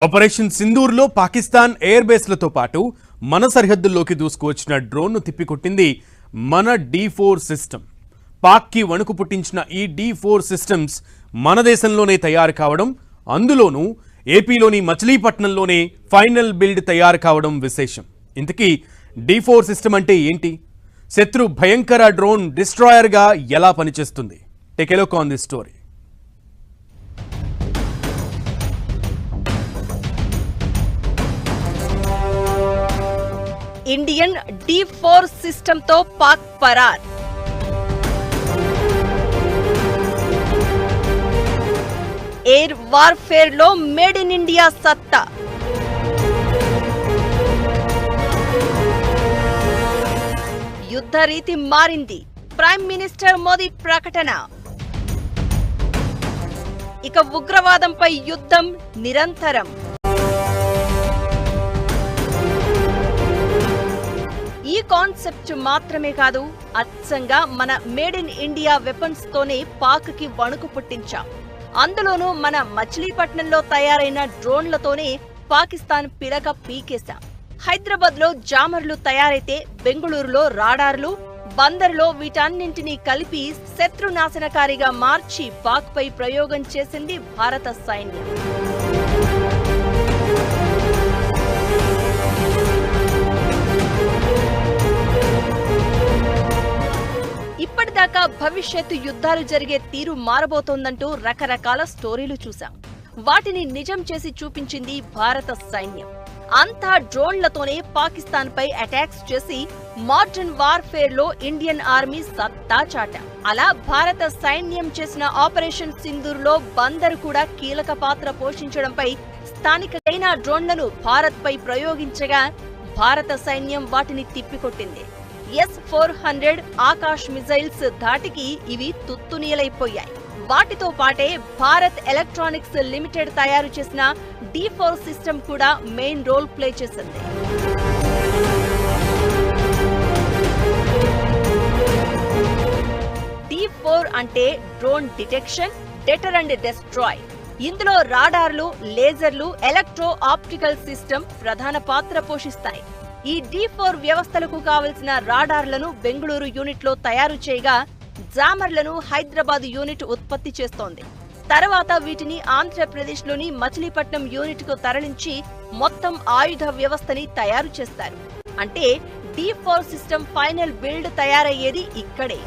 Operation సింధూర్లో Pakistan air బేస్లతో పాటు మన సరిహద్దుల్లోకి దూసుకువచ్చిన డ్రోన్ను తిప్పికొట్టింది మన D4 సిస్టమ్. పాక్కి వణుకు పుట్టించిన ఈ D4 సిస్టమ్స్ మన దేశంలోనే తయారు కావడం, అందులోనూ ఏపీలోని మచిలీపట్నంలోనే ఫైనల్ బిల్డ్ తయారు కావడం విశేషం. ఇంతకీ D4 సిస్టమ్ అంటే ఏంటి? శత్రు భయంకర డ్రోన్ డిస్ట్రాయర్గా ఎలా పనిచేస్తుంది? Take a look on this story. Indian D4 system తో పాక్ పరార్. ఎయిర్ వార్ఫేర్ లో మేడ్ ఇన్ ఇండియా సత్తా. యుద్ధ రీతి మారింది, ప్రైమ్ మినిస్టర్ మోదీ ప్రకటన. ఇక ఉగ్రవాదంపై యుద్ధం నిరంతరం. ఈ కాన్సెప్ట్ మాత్రమే కాదు, అచ్చంగా మన మేడ్ ఇన్ ఇండియా వెపన్స్ తోనే పాక్ కి వణుకు పుట్టించాం. అందులోనూ మన మచిలీపట్నంలో తయారైన డ్రోన్లతోనే పాకిస్తాన్ పిడక పీకేశాం. హైదరాబాద్ లో జామర్లు తయారైతే బెంగళూరులో రాడార్లు, బందర్లో వీటన్నింటినీ కలిపి శత్రునాశనకారిగా మార్చి పాక్ పై ప్రయోగం చేసింది భారత సైన్యం. ఇప్పటిదాకా భవిష్యత్తు యుద్ధాలు జరిగే తీరు మారబోతోందంటూ రకరకాల స్టోరీలు చూశాం. వాటిని నిజం చేసి చూపించింది భారత సైన్యం. అంతా డ్రోన్లతోనే పాకిస్తాన్ పై అటాక్స్ చేసి మోడర్న్ వార్ఫేర్ లో ఇండియన్ ఆర్మీ సత్తా చాట. అలా భారత సైన్యం చేసిన ఆపరేషన్ సింధూర్ లో బందర్ కూడా కీలక పాత్ర పోషించడంపై స్థానిక చైనా డ్రోన్లను భారత్ పై ప్రయోగించగా భారత సైన్యం వాటిని తిప్పికొట్టింది. S-400 ఆకాష్ మిజైల్స్ ధాటికి ఇవి తుత్తునీలైపోయాయి. వాటితో పాటే భారత్ ఎలక్ట్రానిక్స్ లిమిటెడ్ తయారు చేసిన D4 సిస్టమ్ కూడా మెయిన్ రోల్ ప్లే చేసింది. D4 అంటే డ్రోన్ డిటెక్షన్, డెటర్ అండ్ డెస్ట్రాయ్. ఇందులో రాడార్లు, లేజర్లు, ఎలక్ట్రో ఆప్టికల్ సిస్టమ్ ప్రధాన పాత్ర పోషిస్తాయి. ఈ D4 వ్యవస్థలకు కావలసిన రాడార్లను బెంగళూరు యూనిట్ లో తయారు చేయగా, జామర్లను హైదరాబాద్ యూనిట్ ఉత్పత్తి చేస్తోంది. తర్వాత వీటిని ఆంధ్రప్రదేశ్ లోని మచిలీపట్నం యూనిట్ కు తరలించి మొత్తం ఆయుధ వ్యవస్థని తయారు చేస్తారు. అంటే D4 సిస్టమ్ ఫైనల్ బిల్డ్ తయారయ్యేది ఇక్కడే.